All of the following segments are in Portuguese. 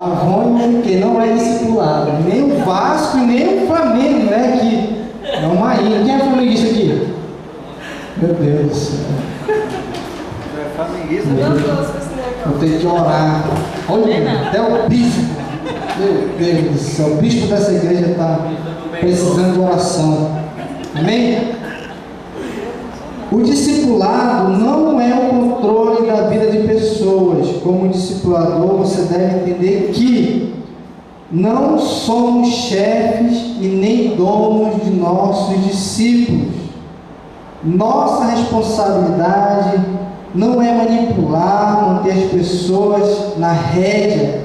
Avônio que não é discipulado, nem o Vasco e nem o Flamengo, né? Que é uma ilha. Quem é flamenguista aqui? Meu Deus do céu. É flamenguista, Vou ter que orar. Olha, até o bispo. Meu Deus do céu, o bispo dessa igreja está precisando de oração. Amém? O discipulado não é o controle da vida de pessoas. Como discipulador, você deve entender que não somos chefes e nem donos de nossos discípulos. Nossa responsabilidade não é manipular, manter as pessoas na rédea,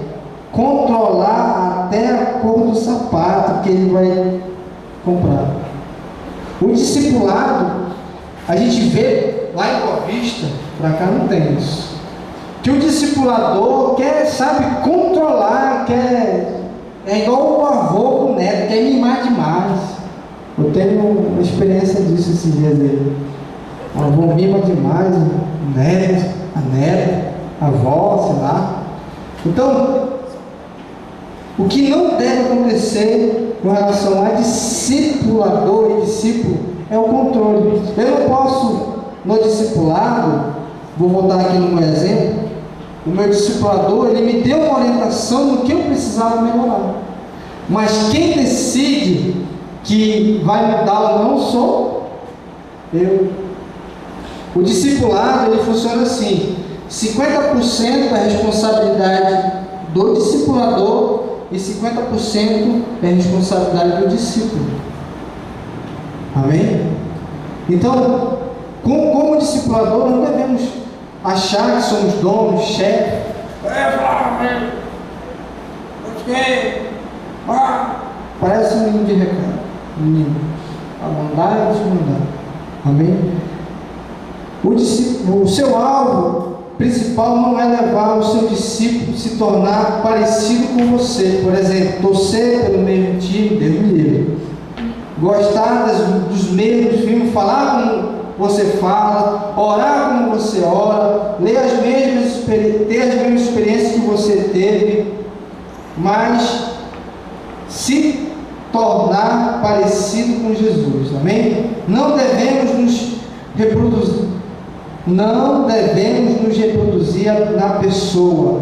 controlar até a cor do sapato que ele vai comprar. O discipulado, a gente vê lá em Boa Vista, para cá não tem isso, que o discipulador quer, sabe, controlar, é igual o avô com o neto, quer mimar demais. Eu tenho uma experiência disso esses dias aí. O avô mima demais, o neto, a neta, a avó, sei lá. Então, o que não deve acontecer com relação a discipulador e discípulo é o controle. Eu não posso, no discipulado, vou voltar aqui no meu exemplo, o meu discipulador, ele me deu uma orientação no que eu precisava melhorar. Mas quem decide que vai mudar ou não sou eu. O discipulado, ele funciona assim: 50% é responsabilidade do discipulador e 50% é responsabilidade do discípulo. Amém? Então, como discipulador, não devemos achar que somos donos, chefes. Parece um menino de recado. Menino. A mandar e desmandar. Amém? O seu alvo principal não é levar o seu discípulo a se tornar parecido com você. Por exemplo, torcer pelo mesmo time, Deus me livre. Gostar dos mesmos filmes, falar como você fala, orar como você ora, ter as mesmas experiências que você teve, mas se tornar parecido com Jesus. Amém? Não devemos nos reproduzir na pessoa,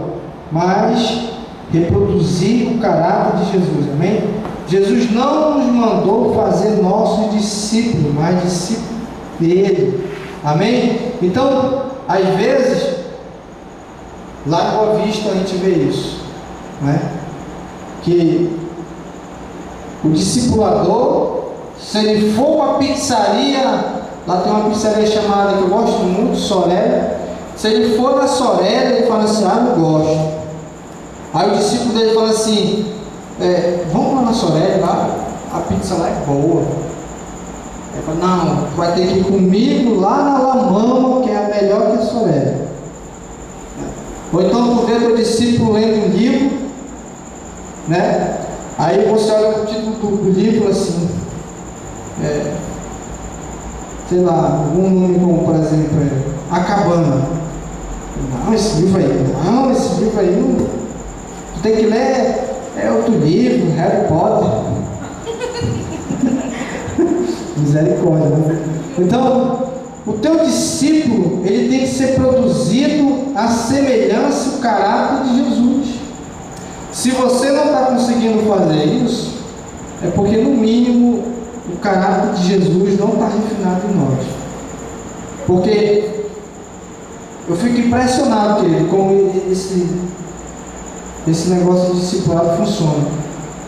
mas reproduzir o caráter de Jesus. Amém? Jesus não nos mandou fazer nossos discípulos, mas discípulos dele. Amém? Então, às vezes, lá em Boa Vista a gente vê isso, né? Que o discipulador, se ele for para a pizzaria, lá tem uma pizzaria chamada, que eu gosto muito, Sorella. Se ele for na Sorella, ele fala assim: ah, eu gosto. Aí o discípulo dele fala assim: vamos lá na Sorella, lá, a pizza lá é boa. Ele fala: não, vai ter que ir comigo lá na Lamama, que é a melhor que a Sorella. Ou então tu vê teu discípulo lendo um livro, né? Aí você olha o título do livro assim, sei lá, algum nome como, por exemplo, A Cabana. Não, esse livro aí não. Tu tem que ler outro livro, Harry Potter. Misericórdia, né? Então, o teu discípulo, ele tem que ser produzido à semelhança e o caráter de Jesus. Se você não está conseguindo fazer isso, é porque no mínimo o caráter de Jesus não está refinado em nós. Porque eu fico impressionado, querido, como esse negócio de discipulado funciona.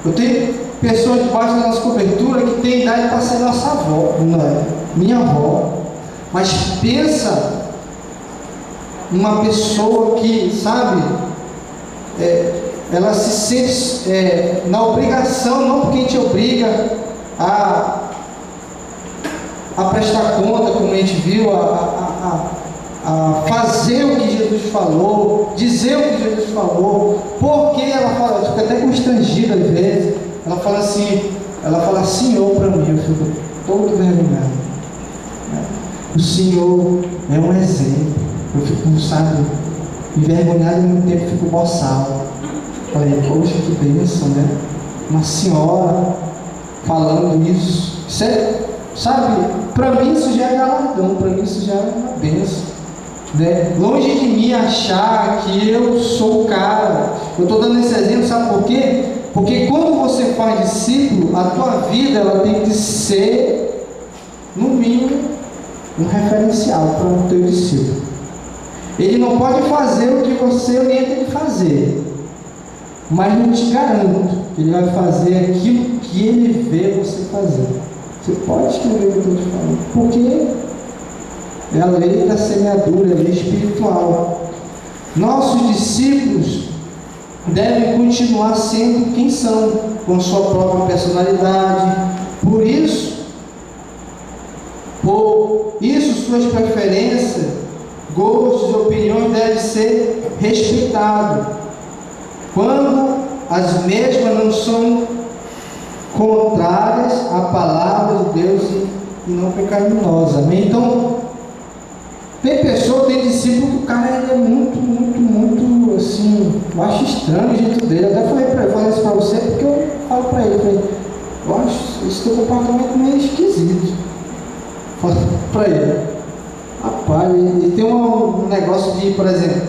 Eu tenho pessoas debaixo da nossa cobertura que têm idade para ser nossa avó, não é? Minha avó. Mas pensa numa pessoa que, sabe, ela se sente na obrigação, não porque a gente obriga a prestar conta, como a gente viu, a fazer o que Jesus falou, dizer o que Jesus falou, porque ela fala, fica até constrangida às vezes, ela fala Senhor para mim, eu fico todo envergonhado. O Senhor é um exemplo, eu fico, sabe, envergonhado e ao mesmo tempo fico boçal. Falei, poxa, que bênção, né? Uma senhora falando isso. Sabe, para mim isso já é galardão, para mim isso já é uma bênção. Né? Longe de mim achar que eu sou o cara. Eu estou dando esse exemplo, sabe por quê? Porque quando você faz discípulo, a tua vida ela tem que ser, no mínimo, um referencial para o teu discípulo. Ele não pode fazer o que você orienta ele fazer, mas não te garanto que ele vai fazer aquilo que ele vê você fazer. Você pode escrever o que eu estou te falando, porque é a lei da semeadura, a lei espiritual. Nossos discípulos devem continuar sendo quem são, com sua própria personalidade. Por isso, suas preferências, gostos e opiniões devem ser respeitados, quando as mesmas não são contrárias à palavra de Deus e não pecaminosas. Amém? Então, tem discípulo que o cara ele é muito assim, eu acho estranho o jeito dele. Eu até falei para ele, falei isso para você, porque eu falo para ele, eu acho esse teu comportamento meio esquisito. Falo para ele, rapaz, ele tem um negócio de, por exemplo,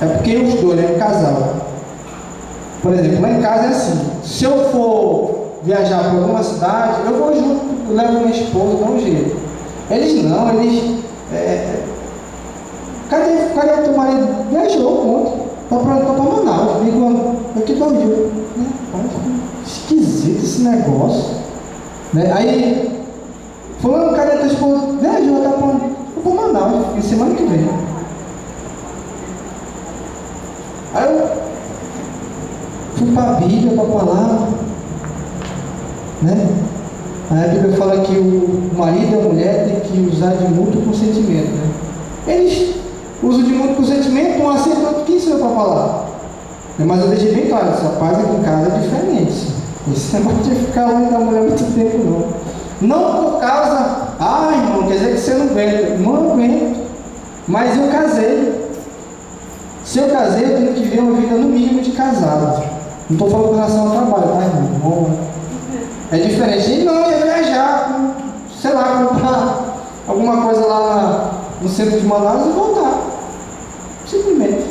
é porque os dois, né, um casal. Por exemplo, lá em casa é assim, se eu for viajar para alguma cidade, eu vou junto, eu levo minha esposa, dá um jeito. Eles não, cadê teu marido? Viajou, ponto, para Manaus, digo, aqui 2 dias, né? Esquisito esse negócio, né? Aí, fulano, cadê tua esposa? Viajou, tá para Manaus, em semana que vem. Aí eu fui para a Bíblia, para a palavra, né? A Bíblia fala que o marido e a mulher têm que usar de mútuo consentimento, né? Eles usam de mútuo consentimento, não aceitam o que ensinou para falar. Mas eu deixei bem claro, essa paz aqui em casa é diferente. Isso não pode ficar longe da mulher muito tempo, não. Não por causa, irmão, quer dizer que você não aguenta. Não aguento. Mas eu casei. Se eu casei, eu tenho que viver uma vida no mínimo de casado. Não estou falando com relação ao trabalho, tá, irmão? É diferente. E não, ia viajar, sei lá, comprar alguma coisa lá no centro de Manaus e voltar. Simplesmente.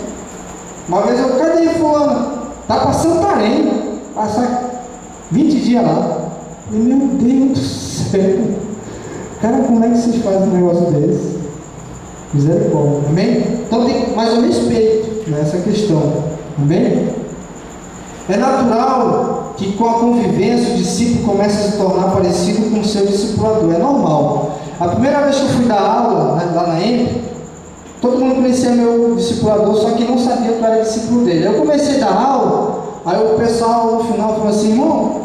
Uma vez eu, cadê fulano? Tá para Santarém, passar 20 dias lá. E meu Deus do céu. Cara, como é que vocês fazem um negócio desse? Misericórdia, amém? Então tem mais um respeito nessa questão, amém? É natural que com a convivência o discípulo comece a se tornar parecido com o seu discipulador, é normal. A primeira vez que eu fui dar aula, né, lá na EMP, todo mundo conhecia meu discipulador, só que não sabia que eu era discípulo dele. Eu comecei a dar aula, aí o pessoal no final falou assim, irmão, vou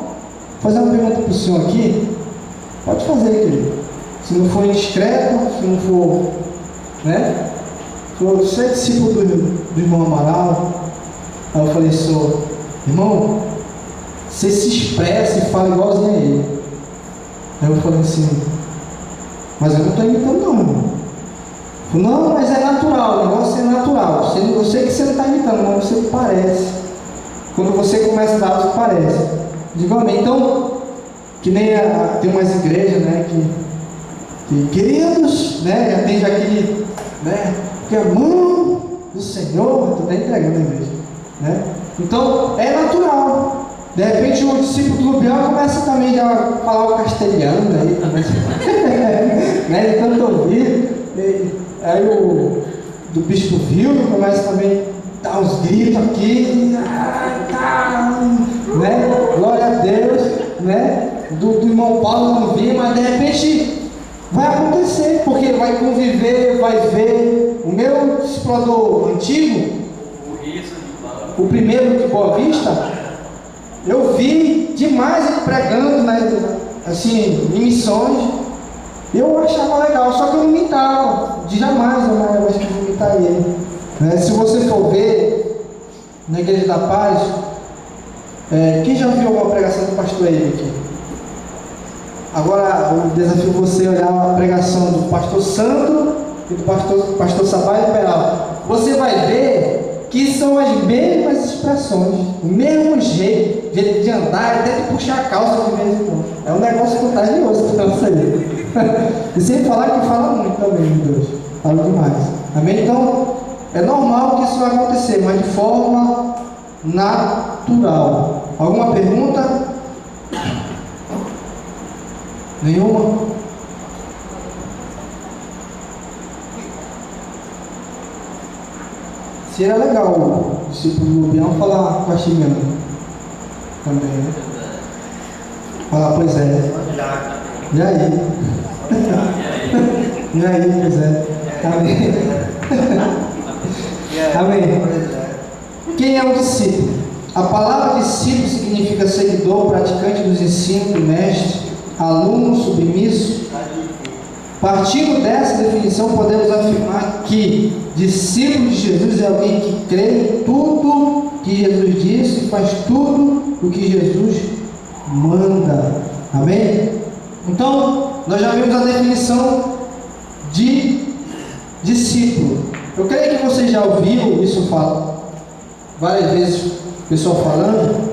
fazer uma pergunta para o senhor aqui, pode fazer, querido. Se não for indiscreto, se não for, né? Você é discípulo do irmão Amaral? Aí eu falei, sou. Irmão, você se expressa e fala igualzinho a ele. Aí eu falei assim, mas eu não estou imitando não, irmão. Não, mas é natural, o negócio é natural. Eu sei que você não está imitando, mas você parece. Quando você começa a dar, você parece. Digo amém. Então, que nem tem umas igrejas, né, que queridos, né, atende aquele, né, que é a mão do Senhor, tu está entregando a igreja, né? Então, é natural. De repente, o discípulo do Biel começa também a falar o castelhano, aí começa, né, de tanto ouvir. Aí o do bispo Vildo começa também a dar uns gritos aqui, né? Glória a Deus, né? Do irmão Paulo não vir, mas de repente vai acontecer, porque ele vai conviver, vai ver. O meu discipulador antigo, o primeiro de Boa Vista, eu vi demais ele pregando, né? Assim, em missões. Eu achava legal, só que eu não imitava, de jamais eu acho que eu imitaria ele. Né? Se você for ver na Igreja da Paz, quem já viu alguma pregação do pastor Eire aqui? Agora o desafio é você olhar a pregação do pastor Sandro e do pastor Sabai e Peral. Você vai ver que são as mesmas expressões, o mesmo jeito de andar, até de puxar a calça de vez em quando. É um negócio contagioso para você. E sem falar que fala muito também, meu Deus. Fala demais. Amém? Então, é normal que isso vai acontecer, mas de forma natural. Alguma pergunta? Nenhuma? Seria legal o discípulo do Bião falar com a Chimena também, né? Falar, pois é. E aí? E aí, pois é. Amém. Amém. Quem é o discípulo? A palavra discípulo significa seguidor, praticante dos ensinos do mestre, aluno, submisso. Partindo dessa definição, podemos afirmar que discípulo de Jesus é alguém que crê em tudo que Jesus disse e faz tudo o que Jesus manda. Amém? Então, nós já vimos a definição de discípulo. Eu creio que você já ouviu isso várias vezes, o pessoal falando.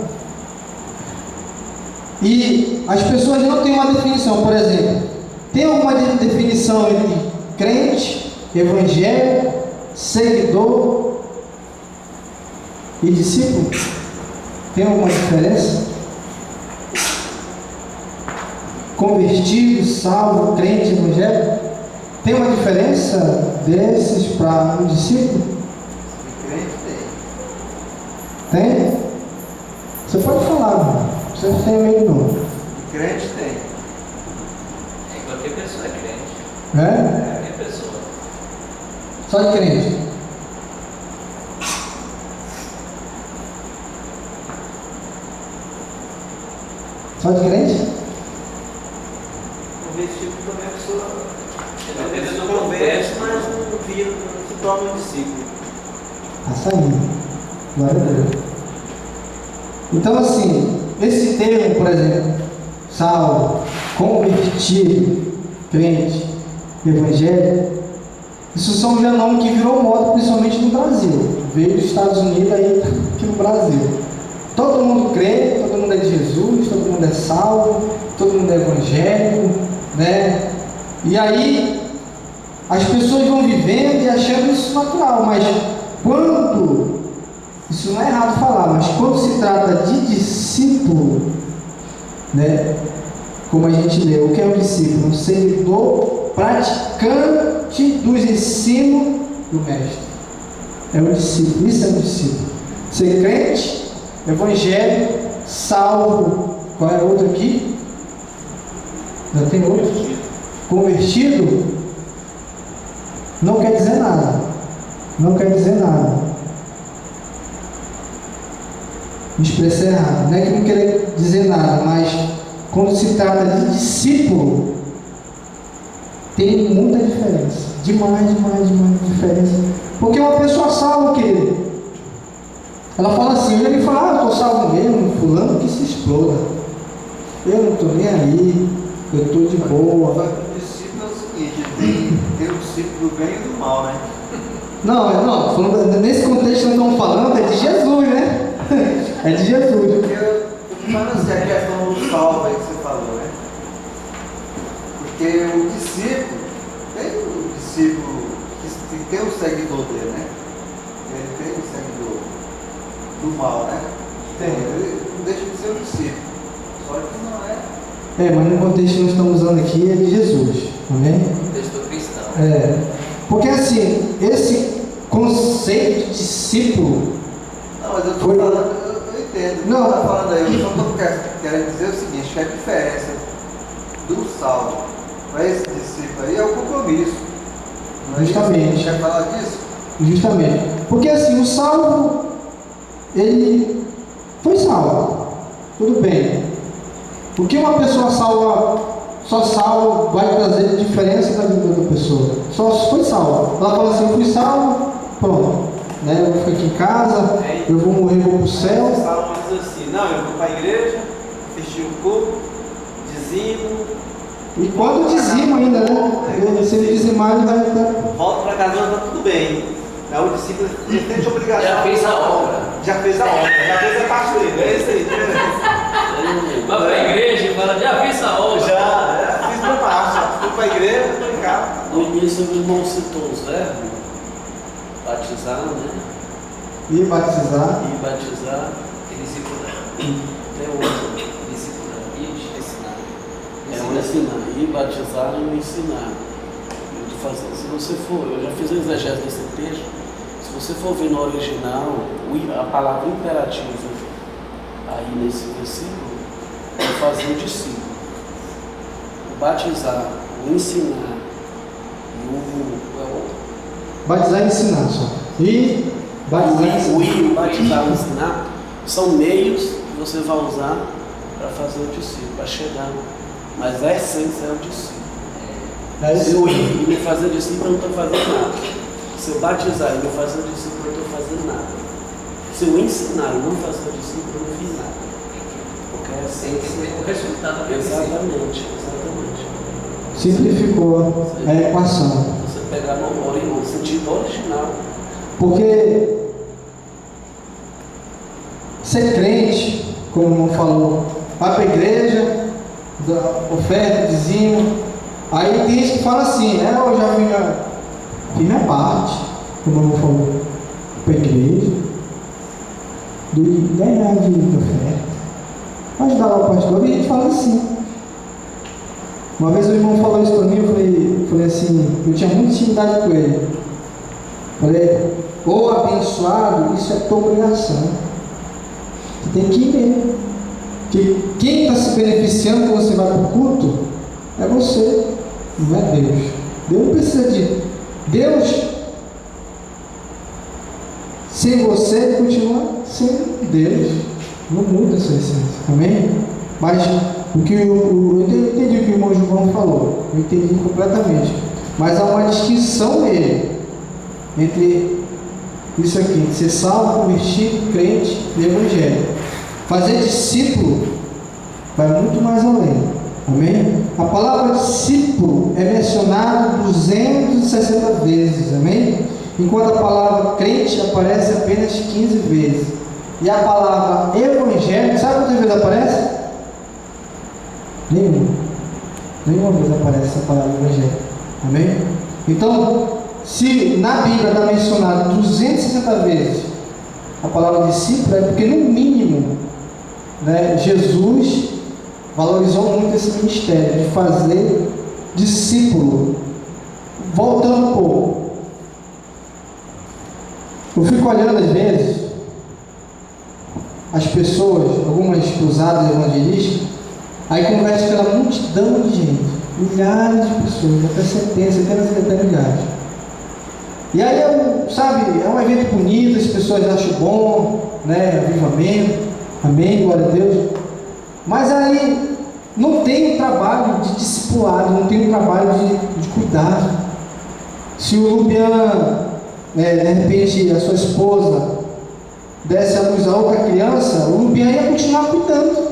E as pessoas não têm uma definição. Por exemplo, tem alguma definição entre crente, evangelho, seguidor e discípulo? Tem alguma diferença? Convertido, salvo, crente, evangelho? Tem uma diferença desses para um discípulo? Crente tem. Tem? Você pode falar, mano. Você não tem medo não. Crente tem. Qualquer pessoa é crente. É? Qualquer pessoa. Só de crente. Só de crente? Convertido também a pessoa. Depende Se do converte, contexto. mas não vira, não se torna um discípulo. Está saindo. Glória a Deus. Então, assim, esse termo, por exemplo, salvo, convertido, crente, evangelho, isso são já nomes que virou moda, principalmente no Brasil. Veio dos Estados Unidos aí aqui no Brasil. Todo mundo crê, todo mundo é de Jesus, todo mundo é salvo, todo mundo é evangélico, né? E aí as pessoas vão vivendo e achando isso natural, mas quando, isso não é errado falar, mas quando se trata de discípulo, né? Como a gente lê, o que é um discípulo? Um seguidor praticante dos ensinos do mestre. É um discípulo, isso é um discípulo. Ser crente, evangelho, salvo. Qual é outro aqui? Já tem outro? Convertido não quer dizer nada. Não quer dizer nada. Me expressei errado. Não é que não quer dizer nada, mas quando se trata de discípulo, tem muita diferença. Demais diferença. Porque uma pessoa salva, querido, ela fala assim, ele fala, eu estou salvo mesmo, fulano que se exploda. Eu não estou nem aí, eu estou de boa. O discípulo é o seguinte, tem o discípulo do bem e do mal, né? Não, falando, nesse contexto que nós estamos falando, é de Jesus, né? É de Jesus. Porque eu estou falando assim, a questão do salvo aí que você falou, né? Porque o discípulo, tem o discípulo que tem o seguidor dele, né? Ele tem o seguidor do mal, né? Tem. Ele não deixa de ser um discípulo. Só que não é. Mas no contexto que nós estamos usando aqui é de Jesus. Amém? Contexto cristão. Porque assim, esse conceito de discípulo. Não, mas eu estou falando, eu entendo. Não. Você está falando aí, eu só estou querendo dizer o seguinte, que a diferença do salvo para esse discípulo aí é o compromisso. Não é Justamente. isso? Quer falar disso? Justamente. Porque assim, o salvo, ele foi salvo. Tudo bem. O que uma pessoa salva, só salvo, vai trazer diferença na vida da pessoa. Só foi salvo. Ela fala assim, eu fui salvo, pronto. Né? Eu vou ficar aqui em casa, eu vou morrer, vou para o céu. Os salmos dizem assim, não, eu vou para a igreja, fechei o corpo, dizimo, E quando dizima ainda, né? Se ele dizimar, ele vai estar. volto para casa, está tudo bem. É o discípulo, ele tem de obrigação. Já fez a obra. Já fez a obra, já fez a parte dele. É isso aí. Vai para a igreja e fala, já fiz a obra. Já fiz minha parte. Fui para a igreja, estou em casa. No início o irmão citou os verbos, batizar, né? E batizar. E batizar. E discipular. Tem outro. Discipular. E ensinar. É o ensinar. E batizar e o ensinar. Se você for, eu já fiz a exegese desse texto, se você for ver no original, a palavra imperativa aí nesse versículo é fazer o discípulo. O batizar, o ensinar e Batizar e ensinar só. E batizar e ensinar. o batizar e o ensinar são meios que você vai usar para fazer o discípulo, para chegar. Mas a essência é o discípulo. Se eu ir e me fazer discípulo, eu não estou fazendo nada. Se eu batizar e não fazer discípulo, eu não estou fazendo nada. Se eu ensinar e não fazer discípulo, eu não fiz nada. Porque é Tem que ter o resultado. exatamente. Simplificou a equação. Você pegar no sentido original. Porque ser crente, como o irmão falou, vai para a igreja, oferta, dizimo. Aí tem gente que fala assim, né? Eu já fiz minha parte, como o irmão falou, para a igreja, ganhar de oferta, ajudar lá o pastor, e a gente fala assim. Uma vez o irmão falou isso para mim, eu falei assim, eu tinha muita intimidade com ele. Falei, ô abençoado, isso é tua obrigação. Você tem que ir mesmo. Porque quem está se beneficiando quando você vai para o culto é você, não é Deus. Deus não precisa de Deus. Sem você, continua sendo Deus. Não muda a sua essência. Amém? Mas o que eu entendi o que o irmão João falou. Eu entendi completamente. Mas há uma distinção nele entre isso aqui, de ser salvo, convertido, crente e evangelho. Fazer discípulo vai muito mais além. Amém? A palavra discípulo é mencionada 260 vezes. Amém? Enquanto a palavra crente aparece apenas 15 vezes. E a palavra evangelho, sabe quantas vezes aparece? Nenhuma vez aparece a palavra evangelho. Amém? Então, se na Bíblia está mencionado 260 vezes a palavra discípulo, é porque no mínimo, né, Jesus valorizou muito esse ministério de fazer discípulo. Voltando um pouco, eu fico olhando às vezes as pessoas, algumas cruzadas evangelistas, aí conversa com aquela multidão de gente, milhares de pessoas, até centenas e até milhares. E aí, é um evento bonito, as pessoas acham bom, né, avivamento, amém, glória a Deus. Mas aí não tem um trabalho de discipulado, não tem um trabalho de cuidado. Se o Lubian, de repente, a sua esposa desse a luz a outra criança, o Lubian ia continuar cuidando.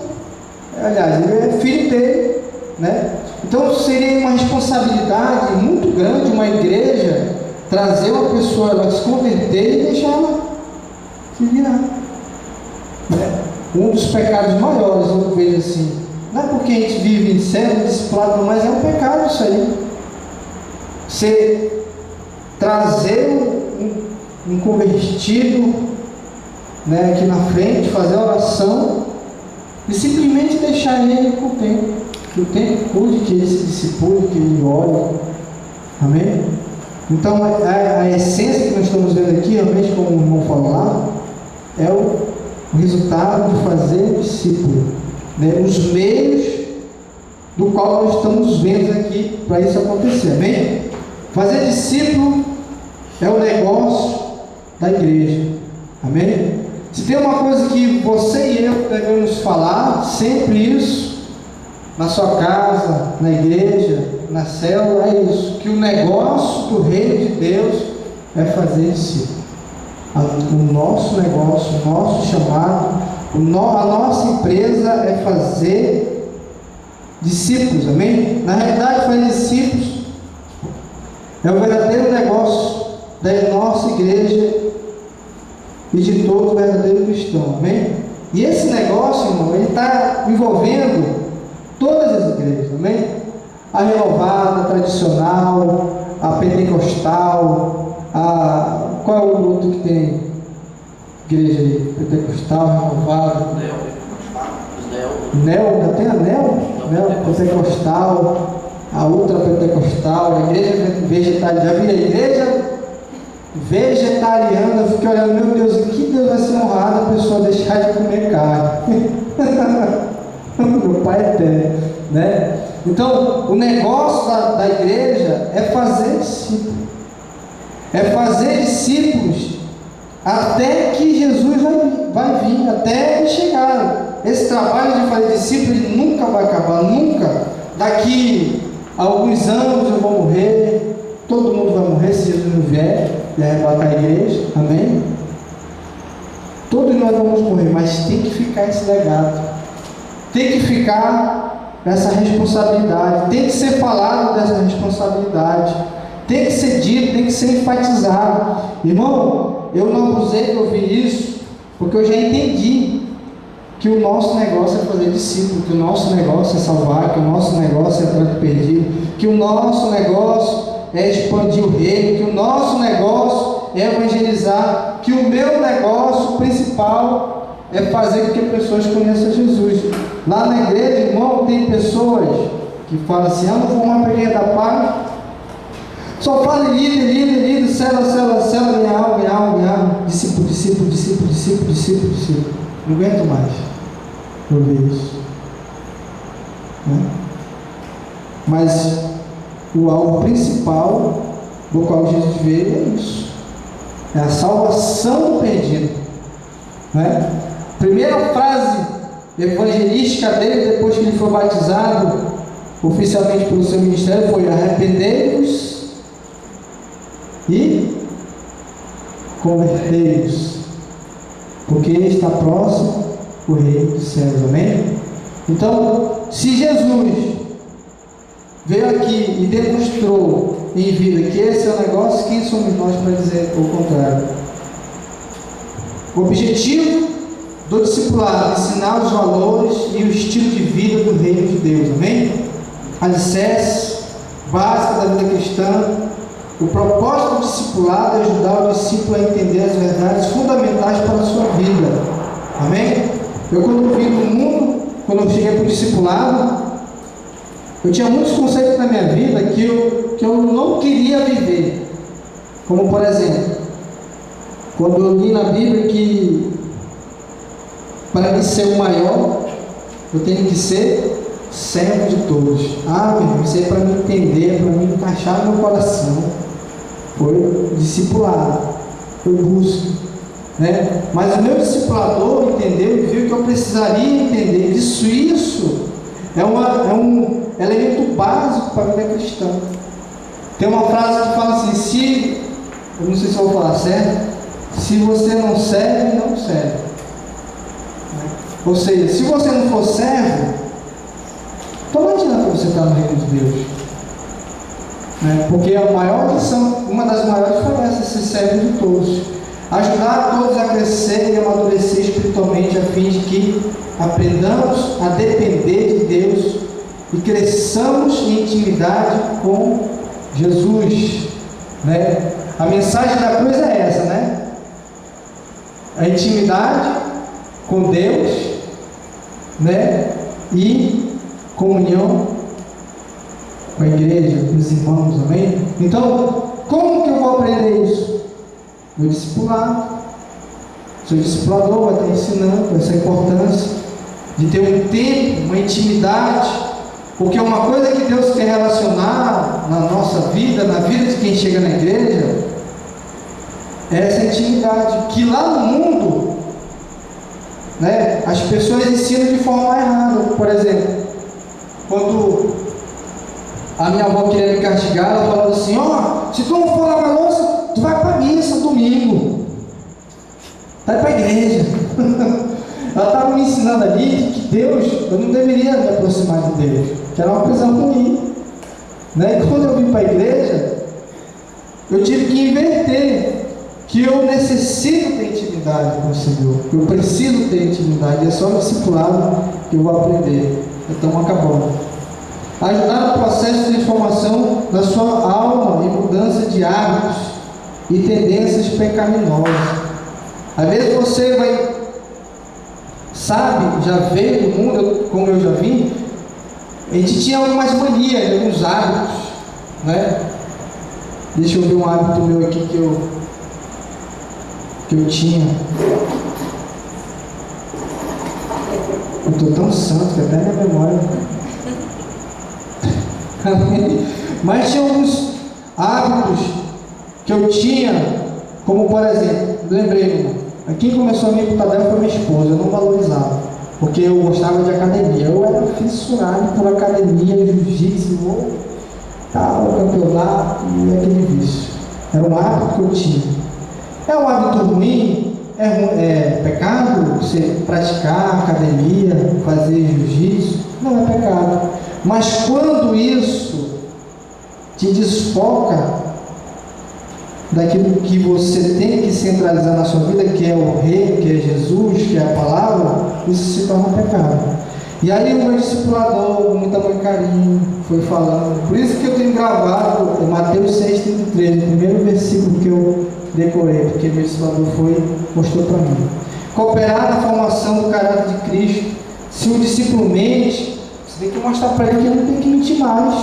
Aliás, ele é filho dele, né? Então seria uma responsabilidade muito grande uma igreja trazer uma pessoa, ela se converter e deixar ela se virar, né? Um dos pecados maiores, eu vejo assim, não é porque a gente vive sendo discipulado, mas é um pecado isso aí. Você trazer um convertido, né, aqui na frente, fazer oração e simplesmente deixar ele com o tempo. Que o tempo cuide, que ele se discipule, que ele ore. Amém? Então a essência que nós estamos vendo aqui, realmente, como o irmão falou lá, é o resultado de fazer discípulo, né? Os meios do qual nós estamos vendo aqui para isso acontecer. Amém? Fazer discípulo é o negócio da igreja. Amém? Se tem uma coisa que você e eu devemos falar, sempre isso, na sua casa, na igreja, na célula, é isso, que o negócio do reino de Deus é fazer discípulo. O nosso negócio, o nosso chamado, a nossa empresa é fazer discípulos, amém? Na realidade, fazer discípulos é o verdadeiro negócio da nossa igreja e de todo verdadeiro cristão, amém? E esse negócio, irmão, ele está envolvendo todas as igrejas, amém? A renovada, a tradicional, a pentecostal, qual é o outro que tem igreja aí? Pentecostal, renovada. Neo, tem a Neo pentecostal, a outra pentecostal, a igreja vegetariana. Já vi a igreja vegetariana, eu fiquei olhando, meu Deus, que Deus vai ser honrado a pessoa deixar de comer carne. Meu pai é eterno, né? Então, o negócio da igreja é fazer discípulos. É fazer discípulos até que Jesus vai vir, até ele chegar. Esse trabalho de fazer discípulos ele nunca vai acabar, nunca. Daqui a alguns anos eu vou morrer, todo mundo vai morrer se Jesus não vier e arrebatar a igreja, amém? Todos nós vamos morrer, mas tem que ficar esse legado, tem que ficar essa responsabilidade, tem que ser falado dessa responsabilidade, tem que ser dito, tem que ser enfatizado. Irmão, eu não abusei de ouvir isso, porque eu já entendi que o nosso negócio é fazer discípulo, que o nosso negócio é salvar, que o nosso negócio é atrás do perdido, que o nosso negócio é expandir o reino, que o nosso negócio é evangelizar, que o meu negócio principal é fazer com que pessoas conheçam Jesus. Lá na igreja, irmão, tem pessoas que falam assim, não vou mais para a igreja da paz, só fala líder, célula, minha alma, discípulo, não aguento mais ouvir isso, né? Mas o alvo principal do qual Jesus veio é isso, é a salvação do perdido, né? Primeira frase evangelística dele, depois que ele foi batizado oficialmente pelo seu ministério, foi: arrependei-vos e convertei-vos, porque está próximo o reino dos céus, amém? Então, se Jesus veio aqui e demonstrou em vida que esse é o negócio, quem somos nós para dizer o contrário? O objetivo do discipulado é ensinar os valores e o estilo de vida do reino de Deus, amém? Alicerce básica da vida cristã. O propósito do discipulado é ajudar o discípulo a entender as verdades fundamentais para a sua vida, amém? Eu, quando vim no mundo, quando eu cheguei para o discipulado, eu tinha muitos conceitos na minha vida que eu não queria viver. Como, por exemplo, quando eu li na Bíblia que para mim ser o maior, eu tenho que ser servo de todos. Meu irmão, isso aí para me entender, para me encaixar no meu coração. Foi discipulado, foi busca, né? Mas o meu discipulador entendeu e viu que eu precisaria entender disso. Isso é um elemento básico para a vida cristã. Tem uma frase que fala assim: eu não sei se eu vou falar certo, se você não serve, não serve. Ou seja, se você não for servo, então não adianta você estar no reino de Deus, né? Porque a maior lição, uma das maiores foi essa: ser servo de todos, ajudar todos a crescer e amadurecer espiritualmente, a fim de que aprendamos a depender de Deus e cresçamos em intimidade com Jesus, né? A mensagem da cruz é essa, né? A intimidade com Deus, né? E comunhão com a igreja, com os irmãos, amém? Então, como que eu vou aprender isso? No discipulado. Seu discipulador vai estar ensinando essa importância de ter um tempo, uma intimidade, porque uma coisa que Deus quer relacionar na nossa vida, na vida de quem chega na igreja, é essa intimidade, que lá no mundo, né, as pessoas ensinam de forma errada. Por exemplo, quando a minha avó queria me castigar, ela falava assim: se tu não for lavar a louça, tu vai para a missa domingo, vai para a igreja. Ela estava me ensinando ali que Deus, eu não deveria me aproximar de Deus, que era uma coisa ruim, né? E quando eu vim para a igreja, eu tive que inverter, que eu necessito ter intimidade com o Senhor, eu preciso ter intimidade, é só no discipulado que eu vou aprender. Então acabou. Ajudar no processo de transformação da sua alma e mudança de hábitos e tendências pecaminosas. Às vezes você vai, sabe, já veio do mundo, como eu já vim, a gente tinha algumas manias, alguns hábitos, né? Deixa eu ver um hábito meu aqui que eu tinha. Eu estou tão santo que até minha memória. Mas tinha alguns hábitos que eu tinha, como por exemplo, lembrei, quem começou a me ir para o tabela foi minha esposa, eu não valorizava, porque eu gostava de academia, eu era fissurado por academia, jiu-jitsu, tal, campeonato e aquele vício. Era um hábito que eu tinha. É um hábito ruim? É pecado você praticar academia, fazer jiu-jitsu? Não é pecado. Mas quando isso te desfoca daquilo que você tem que centralizar na sua vida, que é o Rei, que é Jesus, que é a palavra, isso se torna pecado. E aí o meu discipulador, com muito amor e carinho, foi falando. Por isso que eu tenho gravado Mateus 6,33, o primeiro versículo que eu decorei, porque meu discipulador mostrou para mim. Cooperar na formação do caráter de Cristo. Se o discípulo mente, você tem que mostrar para ele que ele não tem que mentir mais.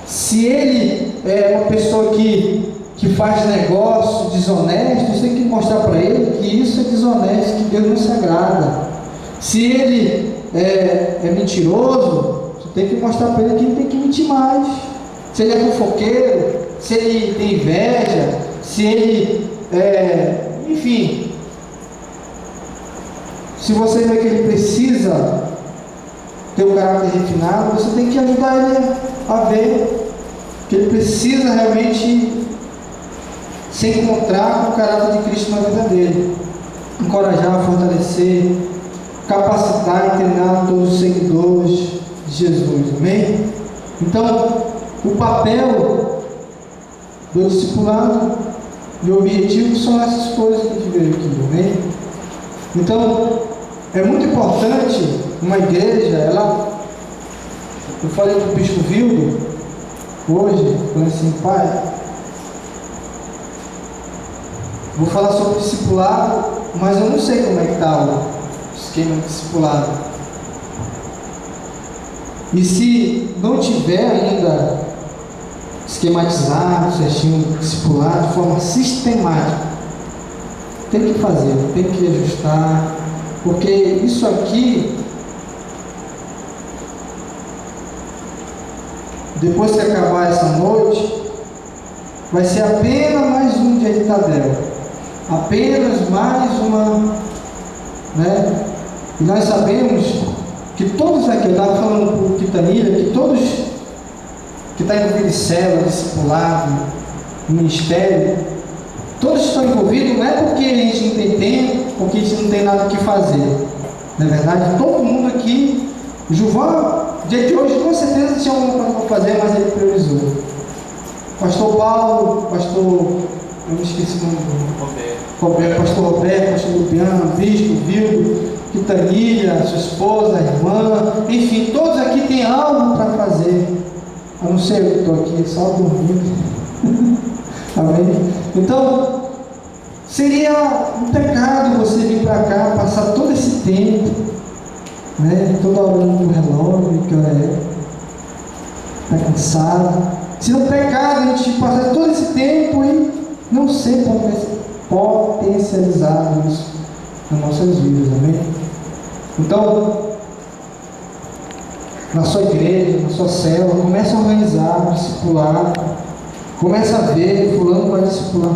Se ele é uma pessoa que faz negócio desonesto, você tem que mostrar para ele que isso é desonesto, que Deus não se agrada. Se ele é mentiroso, você tem que mostrar para ele que ele tem que mentir mais. Se ele é fofoqueiro, se ele tem inveja, se ele enfim, se você vê que ele precisa ter um caráter refinado, você tem que ajudar ele a ver que ele precisa realmente se encontrar com o caráter de Cristo na vida dele. Encorajar, fortalecer, capacitar e treinar todos os seguidores de Jesus. Amém? Então, o papel do discipulado e o objetivo são essas coisas que a gente veio aqui. Amém? Então, é muito importante uma igreja, eu falei com o Bispo Vildo hoje, falei assim, pai, vou falar sobre discipulado, mas eu não sei como é que está o esquema de discipulado. E se não tiver ainda esquematizado, certinho, discipulado de forma sistemática, tem que fazer, tem que ajustar, porque isso aqui, depois que acabar essa noite, vai ser apenas mais um dia de Tadel, apenas mais uma, né? E nós sabemos que todos aqui, eu estava falando para o Quintanilha, que todos que estão envolvidos em célula, discipulado, ministério, todos estão envolvidos, não é porque a gente não tem tempo, porque a gente não tem nada o que fazer. Na verdade, todo mundo aqui, o Gilvan, dia de hoje, com certeza tinha alguma coisa para fazer, mas ele priorizou. Pastor Paulo, eu me esqueci o nome do Roberto, pastor Roberto, pastor Lupiano, Bispo, Vildo, Quintanilha, sua esposa, a irmã, enfim, todos aqui têm algo para fazer. A não ser eu que estou aqui só dormindo. Amém? Então, seria um pecado você vir para cá, passar todo esse tempo, né? Toda hora olhando para o relógio, que hora é? Está cansado. Seria um pecado a gente passar todo esse tempo e não ser potencializado isso nas nossas vidas, amém? Então, na sua igreja, na sua célula, comece a organizar, discipular, comece a ver, fulano vai discipular